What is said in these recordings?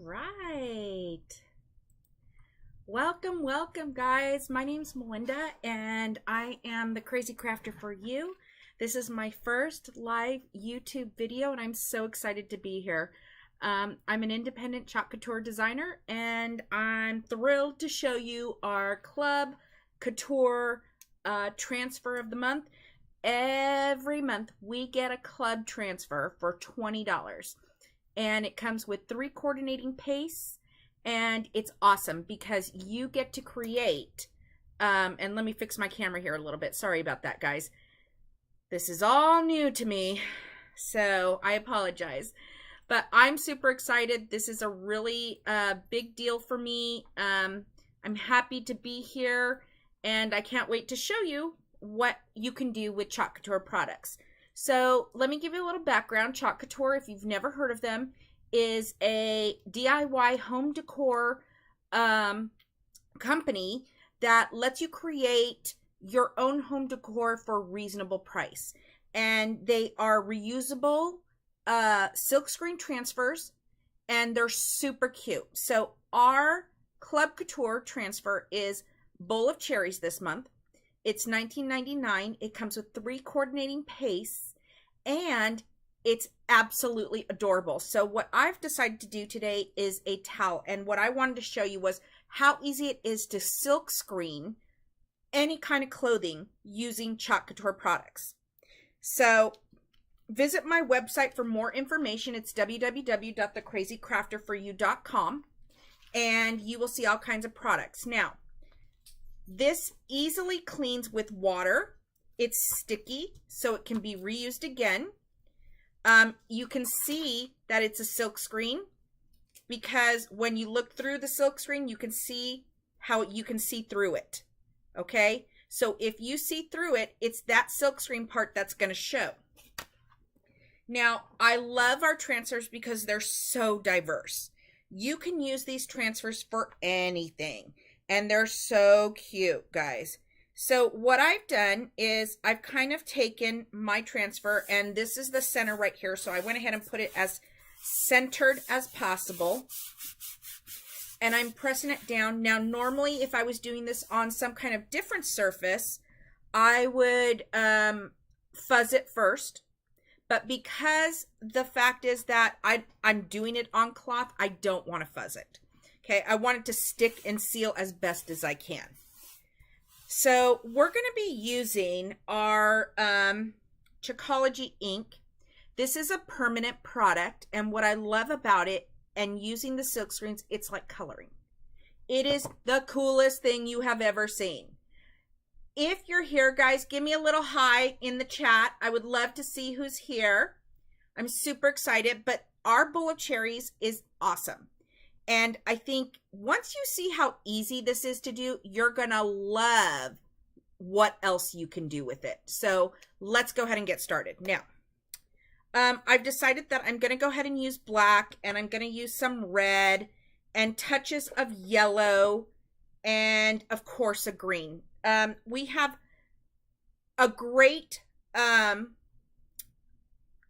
right. Welcome, guys. My name's Melinda, and I am the Crazy Crafter for you. This is my first live YouTube video, and I'm so excited to be here. I'm an independent chalk couture designer, and I'm thrilled to show you our Club Couture transfer of the month. Every month, we get a club transfer for $20. And it comes with 3 coordinating pastes, and it's awesome because you get to create, and let me fix my camera here a little bit. Sorry about that, guys. This is all new to me, so I apologize. But I'm super excited. This is a really big deal for me. I'm happy to be here, and I can't wait to show you what you can do with Chalk Couture products. So let me give you a little background. Chalk Couture, if you've never heard of them, is a DIY home decor company that lets you create your own home decor for a reasonable price. And they are reusable silkscreen transfers, and they're super cute. So our Club Couture transfer is Bowl of Cherries this month. It's $19.99. It comes with 3 coordinating pastes, and it's absolutely adorable. So what I've decided to do today is a towel, and what I wanted to show you was how easy it is to silk screen any kind of clothing using Chalk Couture products. So visit my website for more information. It's www.thecrazycrafterforyou.com, and you will see all kinds of products. Now, this easily cleans with water. It's sticky, so it can be reused again. You can see that it's a silk screen because when you look through the silk screen, you can see how you can see through it. Okay, so if you see through it, it's that silk screen part that's going to show. Now, I love our transfers because they're so diverse. You can use these transfers for anything. And they're so cute, guys. So what I've done is I've kind of taken my transfer, and this is the center right here. So I went ahead and put it as centered as possible. And I'm pressing it down. Now, normally, if I was doing this on some kind of different surface, I would fuzz it first. But because the fact is that I'm doing it on cloth, I don't want to fuzz it. Okay, I want it to stick and seal as best as I can. So we're going to be using our Chocology ink. This is a permanent product, and what I love about it and using the silk screens, it's like coloring. It is the coolest thing you have ever seen. If you're here, guys, give me a little hi in the chat. I would love to see who's here. I'm super excited, but our Bowl of Cherries is awesome. And I think once you see how easy this is to do, you're going to love what else you can do with it. So let's go ahead and get started. Now, I've decided that I'm going to go ahead and use black, and I'm going to use some red and touches of yellow and, of course, a green. We have a great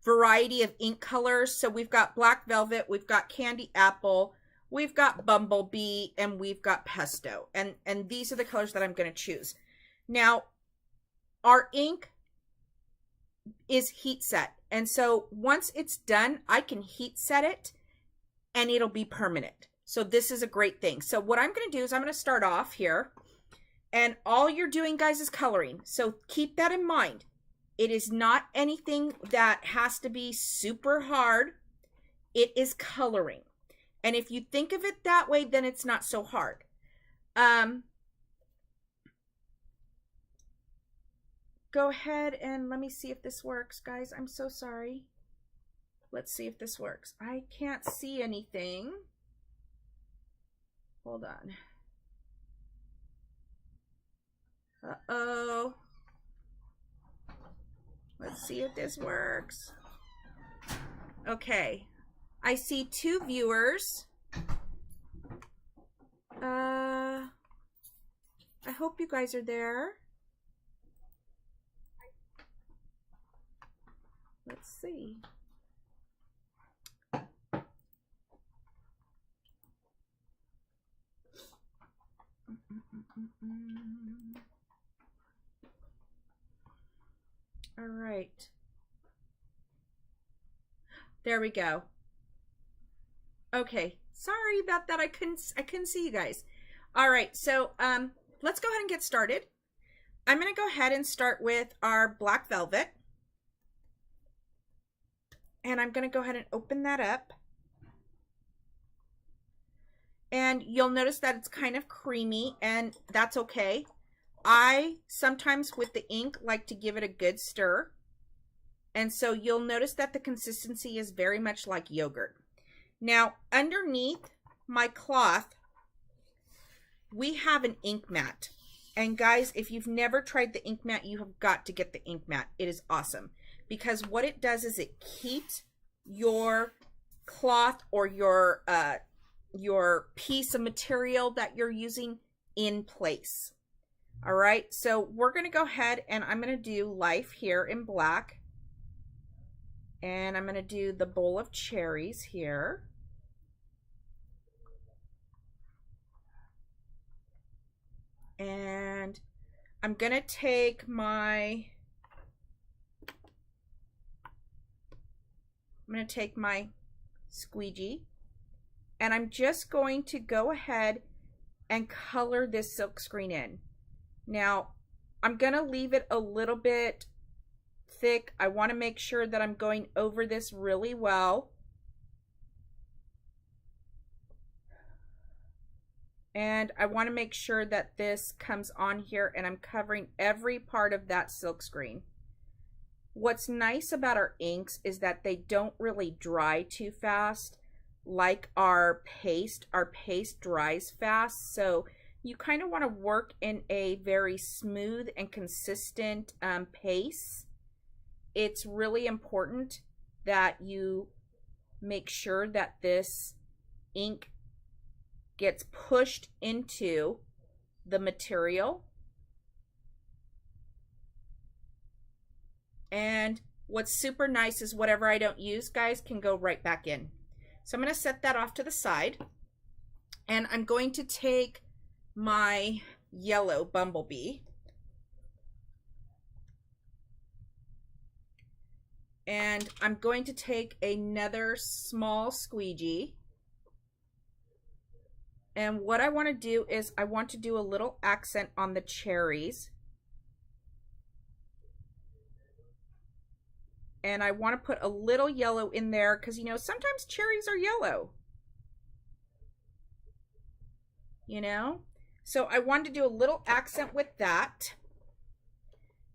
variety of ink colors. So we've got black velvet, we've got candy apple, we've got bumblebee, and we've got pesto. And these are the colors that I'm going to choose. Now, our ink is heat set. And so once it's done, I can heat set it and it'll be permanent. So this is a great thing. So what I'm going to do is I'm going to start off here. And all you're doing, guys, is coloring. So keep that in mind. It is not anything that has to be super hard. It is coloring. And if you think of it that way, then it's not so hard. Go ahead and let me see if this works, guys. I'm so sorry. Let's see if this works. I can't see anything. Hold on. Uh-oh. Let's see if this works. Okay. I see 2 viewers. I hope you guys are there. Let's see. All right. There we go. Okay. Sorry about that. I couldn't see you guys. All right. So, let's go ahead and get started. I'm going to go ahead and start with our black velvet. And I'm going to go ahead and open that up. And you'll notice that it's kind of creamy, and that's okay. I sometimes with the ink like to give it a good stir. And so you'll notice that the consistency is very much like yogurt. Now, underneath my cloth, we have an ink mat. And guys, if you've never tried the ink mat, you have got to get the ink mat. It is awesome. Because what it does is it keeps your cloth or your piece of material that you're using in place. All right, so we're going to go ahead and I'm going to do Life here in black. And I'm going to do the bowl of cherries here. And I'm going to take my squeegee, and I'm just going to go ahead and color this silkscreen in. Now, I'm going to leave it a little bit thick. I want to make sure that I'm going over this really well. And I want to make sure that this comes on here and I'm covering every part of that silkscreen. What's nice about our inks is that they don't really dry too fast like our paste. Our paste dries fast, so you kind of want to work in a very smooth and consistent pace. It's really important that you make sure that this ink gets pushed into the material. And what's super nice is whatever I don't use, guys, can go right back in. So I'm going to set that off to the side. And I'm going to take my yellow bumblebee. And I'm going to take another small squeegee. And what I want to do is I want to do a little accent on the cherries. And I want to put a little yellow in there because, you know, sometimes cherries are yellow. You know? So I wanted to do a little accent with that.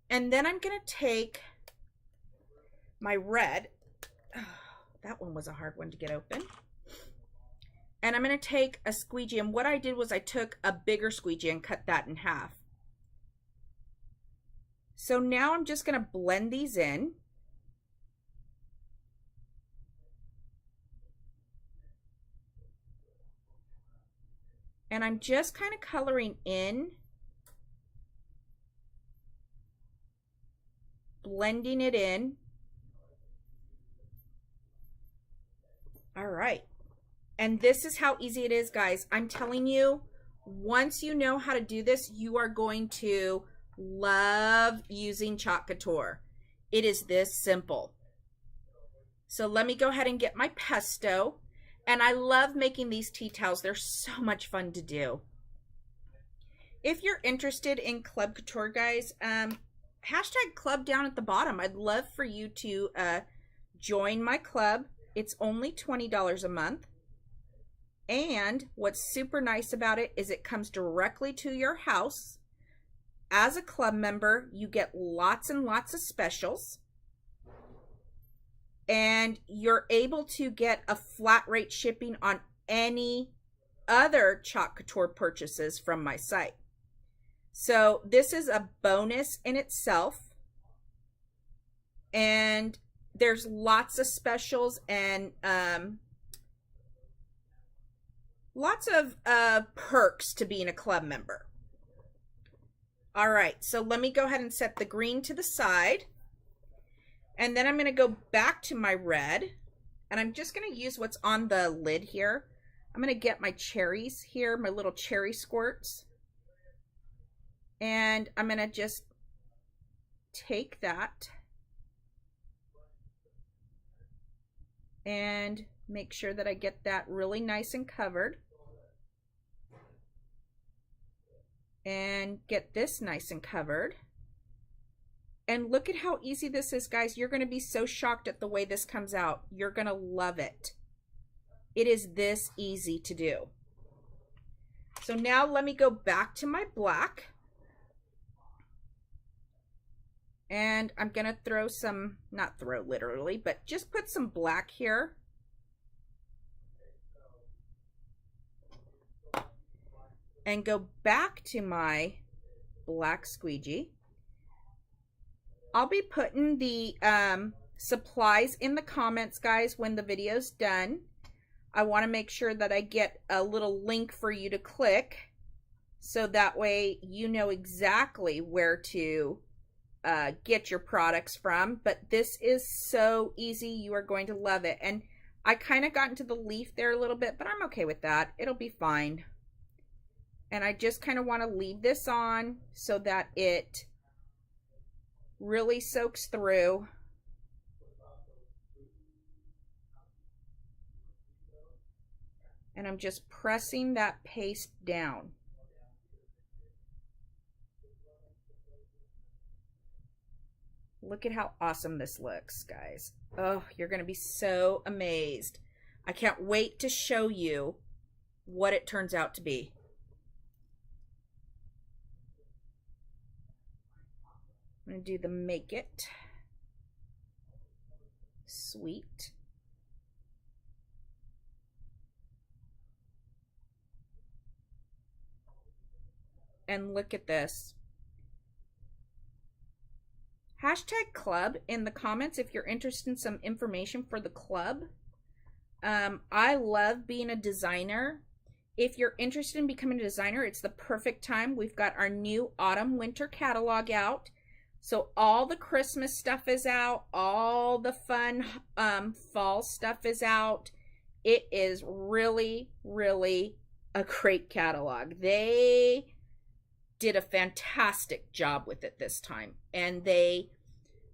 And then I'm going to take my red. Oh, that one was a hard one to get open. And I'm going to take a squeegee. And what I did was I took a bigger squeegee and cut that in half. So now I'm just going to blend these in. And I'm just kind of coloring in, blending it in. All right. And this is how easy it is, guys. I'm telling you, once you know how to do this, you are going to love using Chalk Couture. It is this simple. So let me go ahead and get my pesto. And I love making these tea towels. They're so much fun to do. If you're interested in Club Couture, guys, hashtag club down at the bottom. I'd love for you to join my club. It's only $20 a month. And what's super nice about it is it comes directly to your house. As a club member, you get lots and lots of specials. And you're able to get a flat rate shipping on any other Chalk Couture purchases from my site. So this is a bonus in itself. And there's lots of specials and lots of perks to being a club member. All right, so let me go ahead and set the green to the side. And then I'm going to go back to my red. And I'm just going to use what's on the lid here. I'm going to get my cherries here, my little cherry squirts. And I'm going to just take that and make sure that I get that really nice and covered. And get this nice and covered. And look at how easy this is, guys. You're going to be so shocked at the way this comes out. You're going to love it. It is this easy to do. So now let me go back to my black. And I'm going to throw some, not throw literally, but just put some black here. And go back to my black squeegee. I'll be putting the supplies in the comments, guys, when the video's done. I want to make sure that I get a little link for you to click, so that way you know exactly where to get your products from. But this is so easy. You are going to love it. And I kind of got into the leaf there a little bit, but I'm okay with that. It'll be fine. And I just kind of want to leave this on so that it really soaks through. And I'm just pressing that paste down. Look at how awesome this looks, guys. Oh, you're going to be so amazed. I can't wait to show you what it turns out to be. I'm going to do the Make It Sweet. And look at this. Hashtag club in the comments if you're interested in some information for the club. I love being a designer. If you're interested in becoming a designer, it's the perfect time. We've got our new autumn winter catalog out. So all the Christmas stuff is out. All the fun fall stuff is out. It is really, really a great catalog. They did a fantastic job with it this time. And they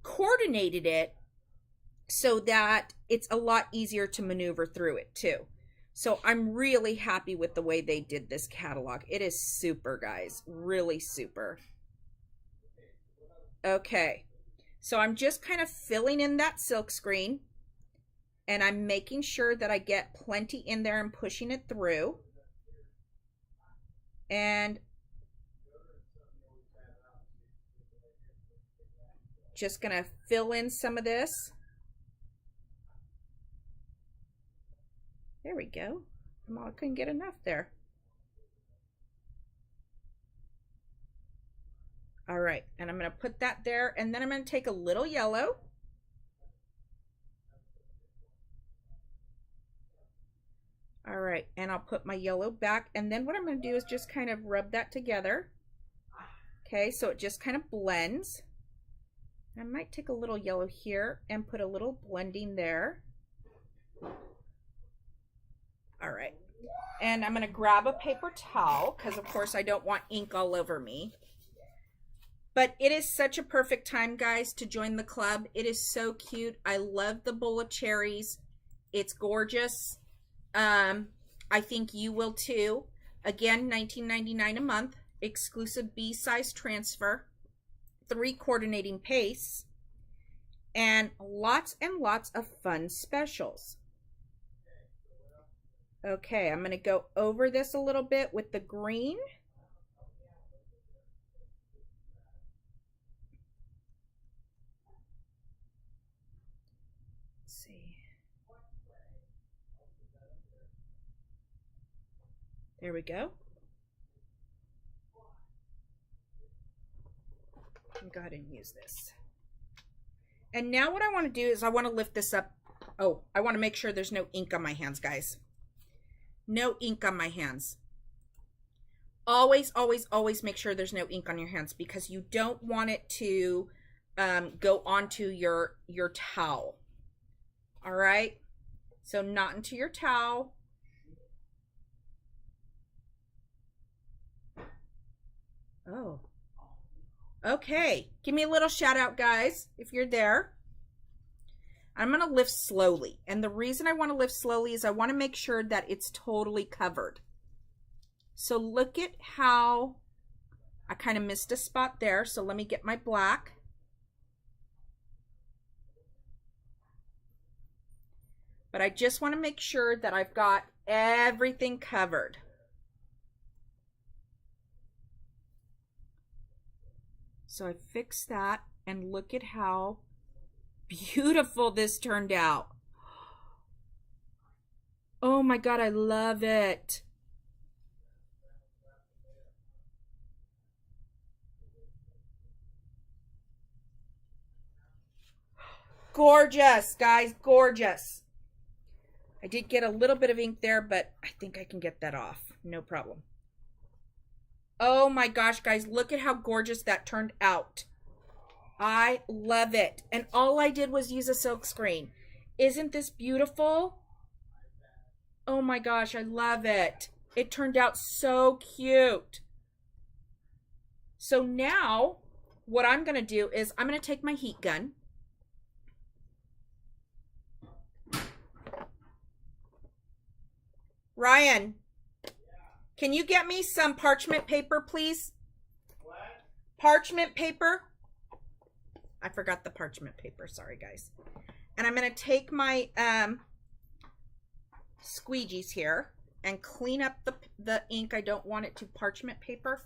coordinated it so that it's a lot easier to maneuver through it too. So I'm really happy with the way they did this catalog. It is super, guys. Really super. Okay, so I'm just kind of filling in that silk screen, and I'm making sure that I get plenty in there and pushing it through. And just gonna fill in some of this. There we go. I couldn't get enough there. All right, and I'm going to put that there, and then I'm going to take a little yellow. All right, and I'll put my yellow back, and then what I'm going to do is just kind of rub that together. Okay, so it just kind of blends. I might take a little yellow here and put a little blending there. All right, and I'm going to grab a paper towel because, of course, I don't want ink all over me. But it is such a perfect time, guys, to join the club. It is so cute. I love the bowl of cherries. It's gorgeous. I think you will too. Again, $19.99 a month. Exclusive B-size transfer. 3 coordinating pastes. And lots of fun specials. Okay, I'm going to go over this a little bit with the green. There we go. Go ahead and use this. And now what I want to do is I want to lift this up. Oh, I want to make sure there's no ink on my hands, guys. No ink on my hands. Always make sure there's no ink on your hands because you don't want it to go onto your towel. All right? So not into your towel. Oh. Okay. Give me a little shout out, guys, if you're there. I'm going to lift slowly. And the reason I want to lift slowly is I want to make sure that it's totally covered. So look at how I kind of missed a spot there. So let me get my black. But I just want to make sure that I've got everything covered. So I fixed that, and look at how beautiful this turned out. Oh my God, I love it. Gorgeous, guys, gorgeous. I did get a little bit of ink there, but I think I can get that off. No problem. Oh my gosh, guys, look at how gorgeous that turned out. I love it. And all I did was use a silk screen. Isn't this beautiful? Oh my gosh, I love it. It turned out so cute. So now what I'm going to do is I'm going to take my heat gun. Ryan, can you get me some parchment paper, please? What? Parchment paper. I forgot the parchment paper. Sorry, guys. And I'm going to take my squeegees here and clean up the ink. I don't want it to parchment paper.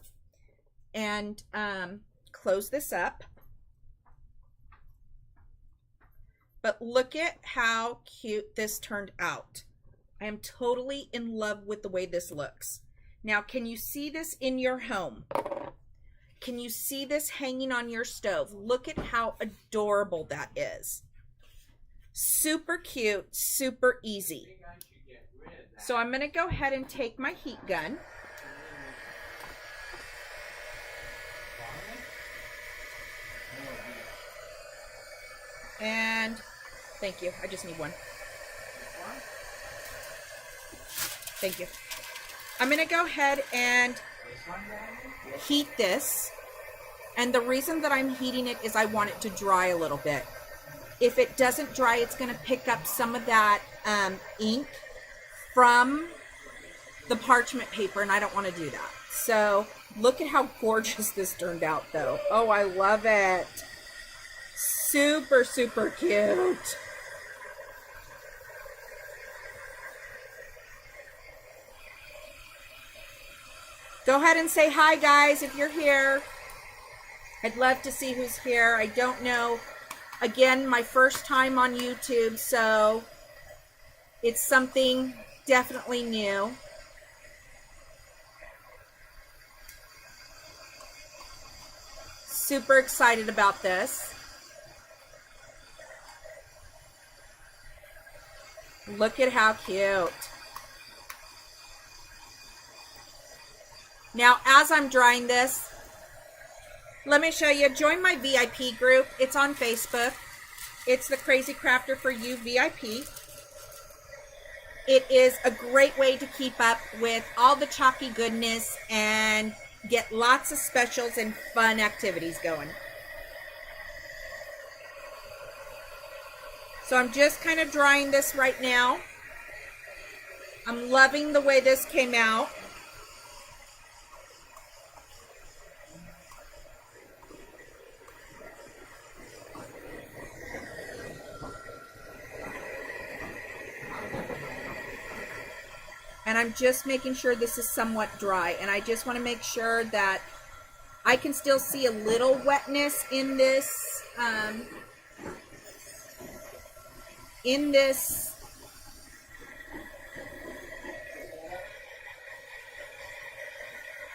And close this up. But look at how cute this turned out. I am totally in love with the way this looks. Now, can you see this in your home? Can you see this hanging on your stove? Look at how adorable that is. Super cute, super easy. So I'm going to go ahead and take my heat gun. And thank you. I just need one. Thank you. I'm going to go ahead and heat this. And the reason that I'm heating it is I want it to dry a little bit. If it doesn't dry, it's going to pick up some of that ink from the parchment paper, and I don't want to do that. So look at how gorgeous this turned out, though. Oh, I love it. Super, super cute. Go ahead and say hi, guys, if you're here. I'd love to see who's here. I don't know. Again, my first time on YouTube, so it's something definitely new. Super excited about this. Look at how cute. Now, as I'm drying this, let me show you. Join my VIP group. It's on Facebook. It's the Crazy Crafter for You VIP. It is a great way to keep up with all the chalky goodness and get lots of specials and fun activities going. So I'm just kind of drying this right now. I'm loving the way this came out. And I'm just making sure this is somewhat dry. And I just want to make sure that I can still see a little wetness in this,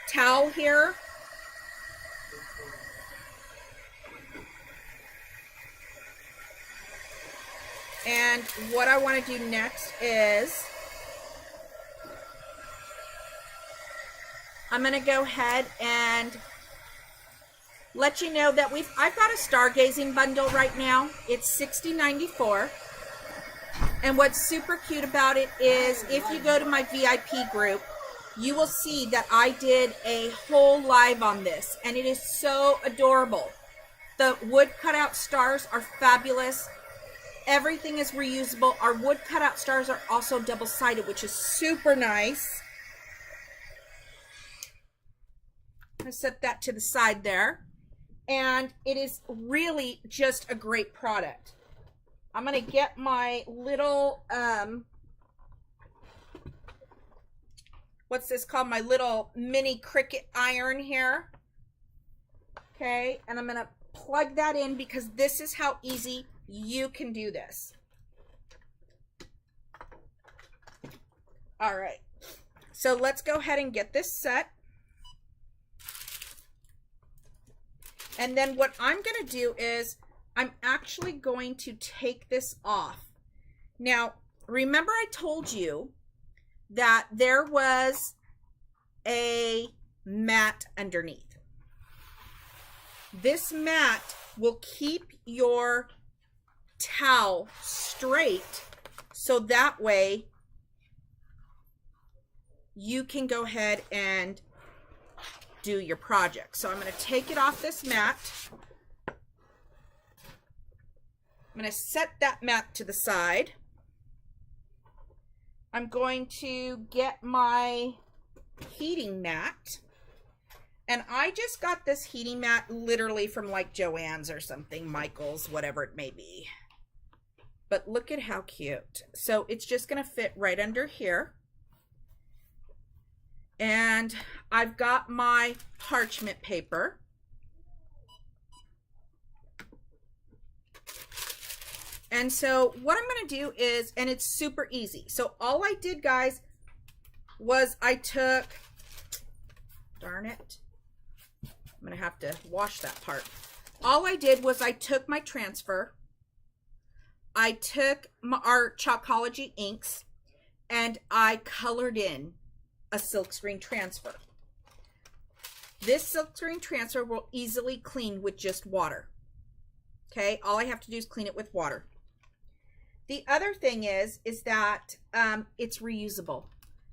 towel here. And what I want to do next is I'm going to go ahead and let you know that I've got a stargazing bundle right now. It's $60.94. And what's super cute about it is if you go to my VIP group, you will see that I did a whole live on this, and it is so adorable. The wood cutout stars are fabulous. Everything is reusable. Our wood cutout stars are also double-sided, which is super nice. I'm going to set that to the side there. And it is really just a great product. I'm going to get my little, what's this called? My little mini Cricut iron here. Okay, and I'm going to plug that in because this is how easy you can do this. All right, so let's go ahead and get this set. And then what I'm going to do is I'm actually going to take this off. Now, remember I told you that there was a mat underneath. This mat will keep your towel straight, so that way you can go ahead and do your project. So I'm going to take it off this mat. I'm going to set that mat to the side. I'm going to get my heating mat. And I just got this heating mat literally from like Joann's or something, Michael's, whatever it may be. But look at how cute. So it's just going to fit right under here. And I've got my parchment paper. And so what I'm going to do is, and it's super easy. So all I did, guys, was I took, darn it, I'm going to have to wash that part. All I did was I took my transfer, I took our Chalkology inks, and I colored in a silkscreen transfer. This silkscreen transfer will easily clean with just water. Okay, all I have to do is clean it with water. The other thing is that it's reusable.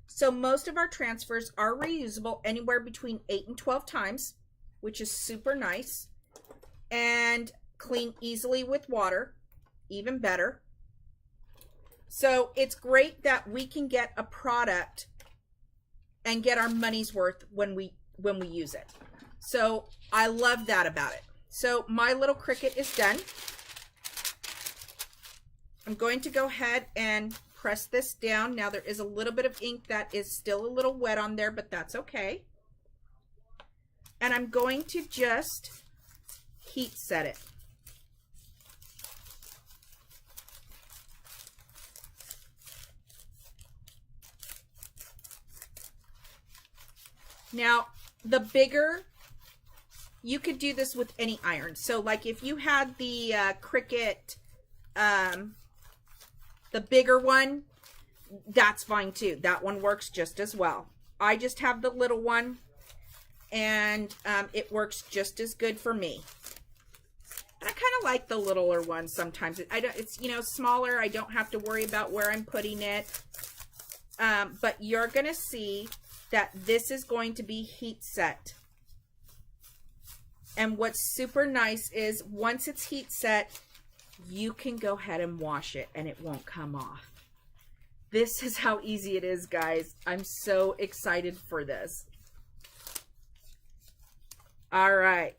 So most of our transfers are reusable anywhere between 8 and 12 times, which is super nice, and clean easily with water, even better. So it's great that we can get a product and get our money's worth when we use it. So I love that about it. So my little Cricut is done. I'm going to go ahead and press this down. Now there is a little bit of ink that is still a little wet on there, but that's okay. And I'm going to just heat set it. Now, the bigger, you could do this with any iron. So like if you had the Cricut, the bigger one, that's fine too. That one works just as well. I just have the little one, and it works just as good for me. And I kind of like the littler one sometimes. It's, you know, smaller. I don't have to worry about where I'm putting it. But you're going to see that this is going to be heat set. And what's super nice is once it's heat set, you can go ahead and wash it and it won't come off. This is how easy it is, guys. I'm so excited for this. All right.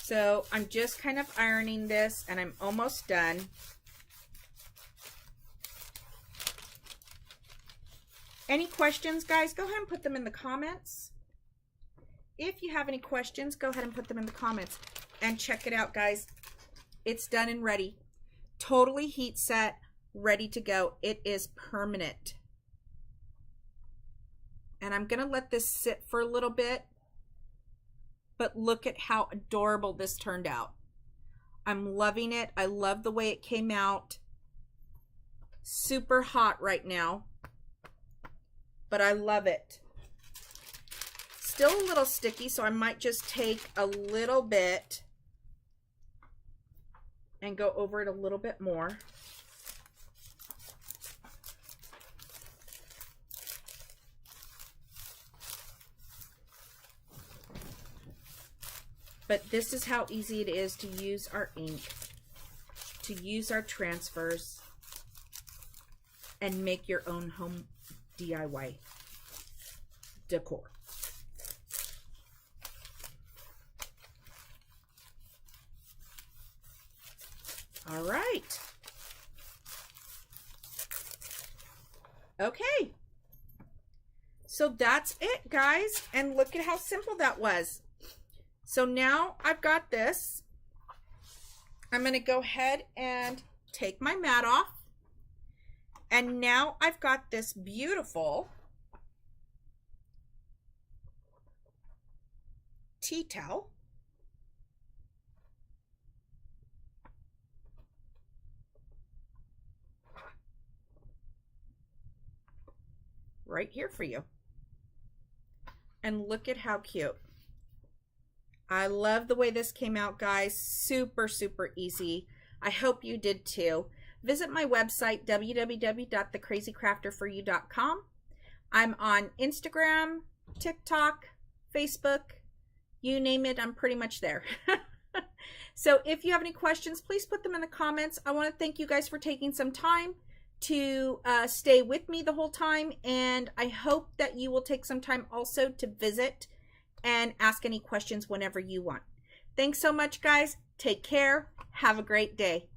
So I'm just kind of ironing this and I'm almost done. Any questions, guys? Go ahead and put them in the comments. If you have any questions, go ahead and put them in the comments. And check it out, guys. It's done and ready. Totally heat set, ready to go. It is permanent. And I'm going to let this sit for a little bit. But look at how adorable this turned out. I'm loving it. I love the way it came out. Super hot right now, but I love it. Still a little sticky, so I might just take a little bit and go over it a little bit more. But this is how easy it is to use our ink, to use our transfers, and make your own home DIY decor. All right. Okay. So that's it, guys. And look at how simple that was. So now I've got this. I'm going to go ahead and take my mat off. And now I've got this beautiful tea towel. Right here for you. And look at how cute. I love the way this came out, guys. Super, super easy. I hope you did too. Visit my website, www.thecrazycrafterforyou.com. I'm on Instagram, TikTok, Facebook, you name it, I'm pretty much there. So if you have any questions, please put them in the comments. I want to thank you guys for taking some time to stay with me the whole time, and I hope that you will take some time also to visit and ask any questions whenever you want. Thanks so much, guys. Take care. Have a great day.